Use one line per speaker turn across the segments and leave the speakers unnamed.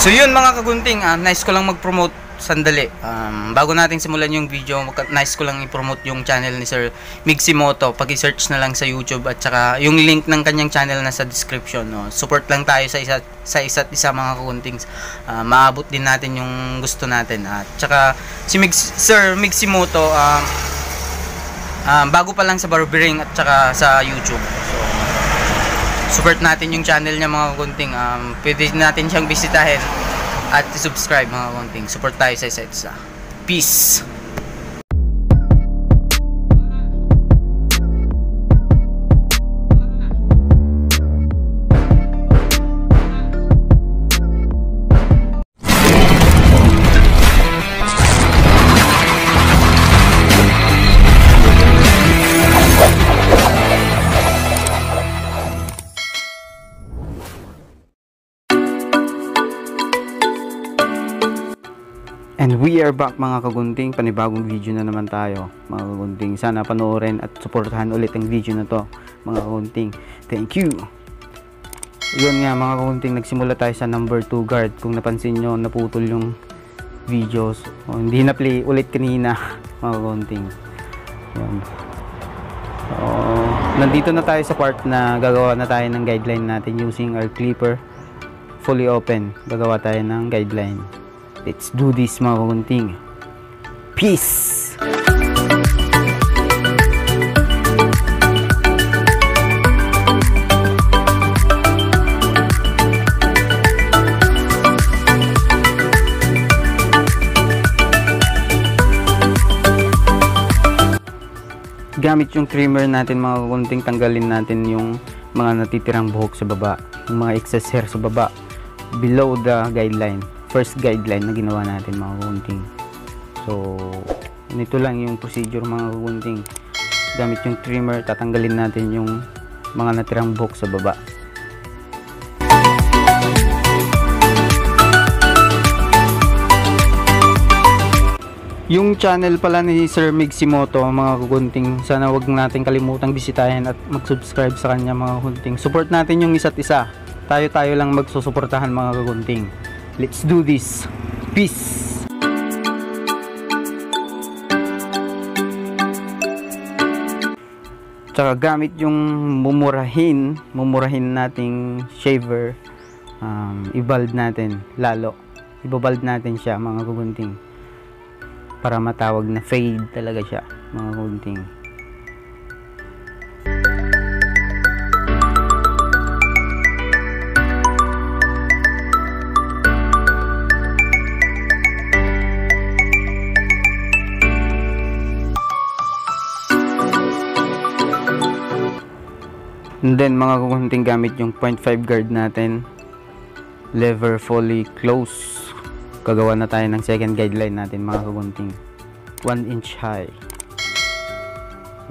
So yun mga kagunting, nice ko lang mag-promote sandali. Bago natin simulan yung video, nice ko lang i-promote yung channel ni Sir Miximoto. Pag-i-search na lang sa YouTube at saka yung link ng kanyang channel na sa description. No? Support lang tayo sa isa't isa mga kagunting. Maabot din natin yung gusto natin. At saka si Sir Miximoto, bago pa lang sa barbering at saka sa YouTube. So support natin yung channel niya mga kagunting. Pwede natin siyang bisitahin at subscribe mga kagunting. Support tayo sa isa't isa. Peace! And we are back mga kagunting, panibagong video na naman tayo mga kagunting. Sana panoorin at suportahan ulit ang video na to mga kagunting. Thank you. Yun nga mga kagunting, nagsimula tayo sa number 2 guard. Kung napansin nyo, naputol yung videos, hindi na play ulit kanina mga kagunting. Yan. So, nandito na tayo sa part na gagawa na tayo ng guideline natin using our clipper. Fully open, gagawa tayo ng guideline. Let's do this mga kagunting. Peace! Gamit yung trimmer natin mga kagunting, tanggalin natin yung mga natitirang buhok sa baba, yung mga excess hair sa baba below the guideline. First guideline na ginawa natin mga kagunting. So nito lang yung procedure mga kagunting. Gamit yung trimmer, tatanggalin natin yung mga natirang buhok sa baba. Yung channel pala ni Sir Miximoto mga kagunting, sana wag natin kalimutang bisitahin at mag-subscribe sa kanya mga kagunting. Support natin yung isa't isa. Tayo lang magsusuportahan mga kagunting. Let's do this. Peace. Tsaka gamit yung mumurahin nating shaver, i-bald natin lalo. Ibabald natin siya mga kagunting para matawag na fade talaga siya mga kagunting. And then mga kagunting, gamit yung 0.5 guard natin, lever fully close, gagawa na tayo ng second guideline natin mga kagunting. 1 inch high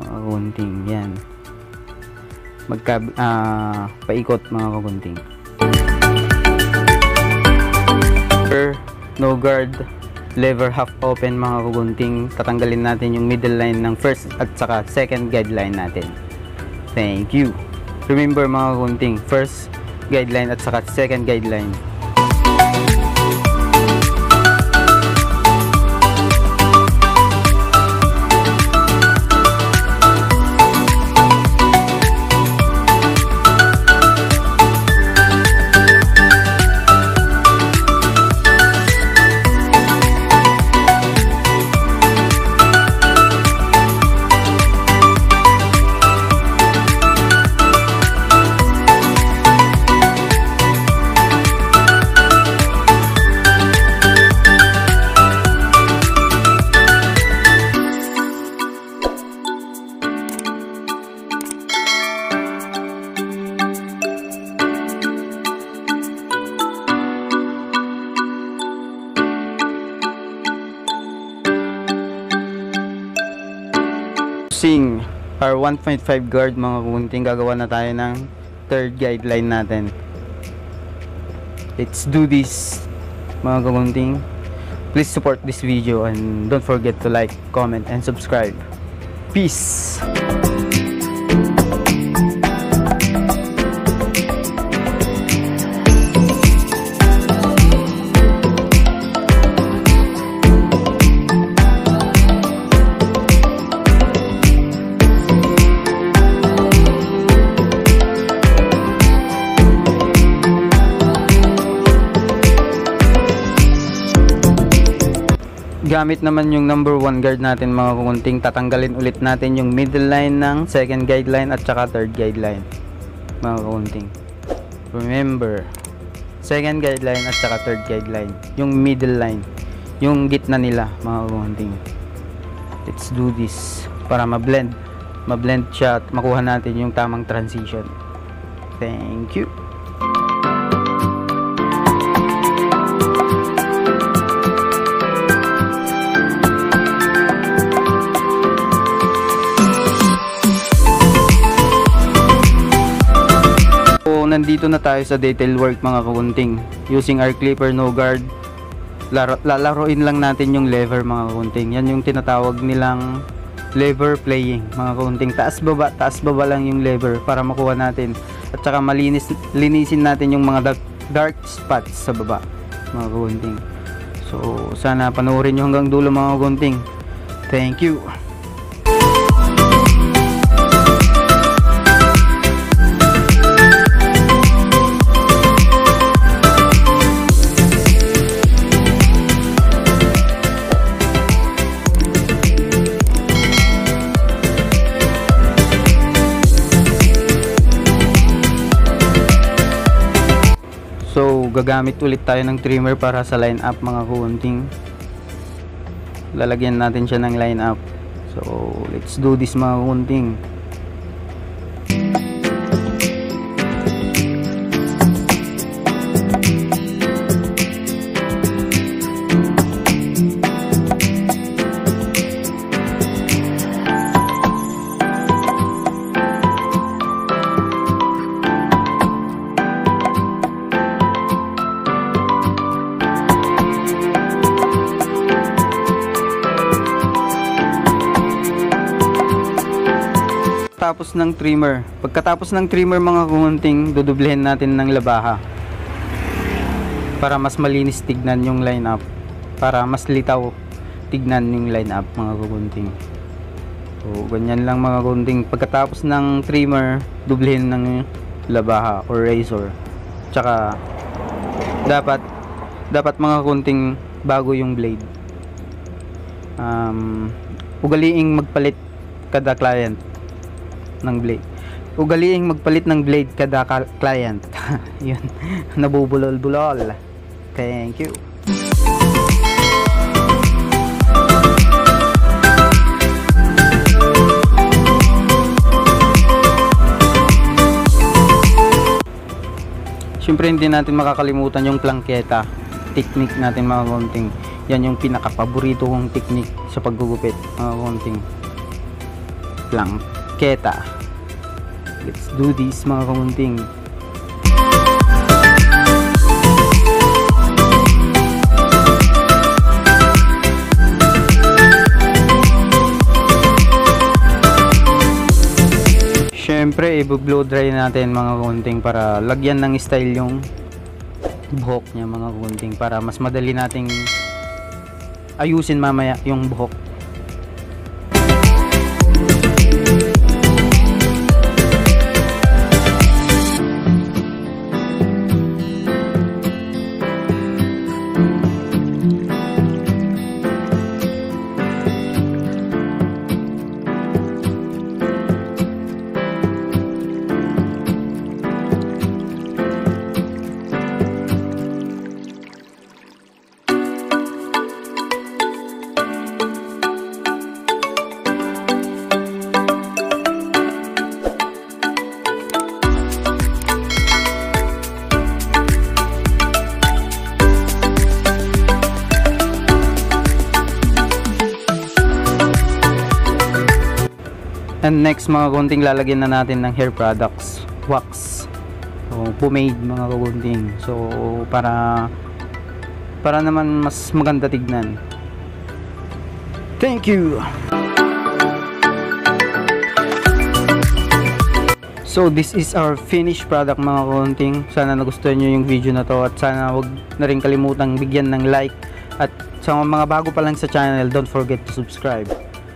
mga kagunting, yan, paikot mga kagunting. No guard, lever half open mga kagunting, tatanggalin natin yung middle line ng first at saka second guideline natin. Thank you. Remember mga kagunting, first guideline at saka second guideline. Using our 1.5 guard mga kagunting, gagawa na tayo ng third guideline natin. Let's do this mga kagunting. Please support this video and don't forget to like, comment, and subscribe. Peace! Gamit naman yung number 1 guide natin mga kagunting, tatanggalin ulit natin yung middle line ng second guideline at saka third guideline mga kagunting. Remember, second guideline at saka third guideline, yung middle line, yung gitna nila mga kagunting. Let's do this para mablend siya at makuha natin yung tamang transition. Thank you. So, nandito na tayo sa detail work mga kagunting. Using our clipper no guard, lalaroin lang natin yung lever mga kagunting. Yan yung tinatawag nilang lever playing mga kagunting. Taas baba lang yung lever para makuha natin at saka linisin natin yung mga dark spots sa baba mga kagunting. So sana panoorin nyo hanggang dulo mga kagunting. Thank you. So, gagamit ulit tayo ng trimmer para sa line up mga kagunting. Lalagyan natin siya ng line up. So, let's do this mga kagunting. Pagkatapos ng trimmer mga kagunting, dudublehin natin ng labaha para mas malinis tignan yung line up, para mas litaw tignan yung line up mga kagunting. So ganyan lang mga kagunting. Pagkatapos ng trimmer, dublehin ng labaha or razor. Tsaka dapat mga kagunting bago yung blade. Ugaliing magpalit kada client ng blade. Ugaliing magpalit ng blade kada client. Yun, nabubulol-bulol. Thank you. Siyempre hindi natin makakalimutan yung plangketa technique natin mga kagunting. Yan yung pinaka-paborito kong technique sa paggugupit mga kagunting. Plangketa. Let's do this mga kagunting. Siyempre i-blow dry natin mga kagunting para lagyan ng style yung buhok niya mga kagunting, para mas madali nating ayusin mamaya yung buhok. And next mga kagunting, lalagyan na natin ng hair products, wax, so, pomade mga kagunting. So para naman mas maganda tignan. Thank you. So this is our finished product mga kagunting. Sana nagustuhan nyo yung video na to, at sana wag na rin kalimutang bigyan ng like, at sa mga bago pa lang sa channel, don't forget to subscribe.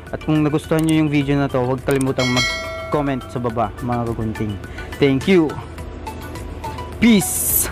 At kung nagustuhan nyo yung video na to, huwag kalimutang mag-comment sa baba mga kagunting. Thank you. Peace.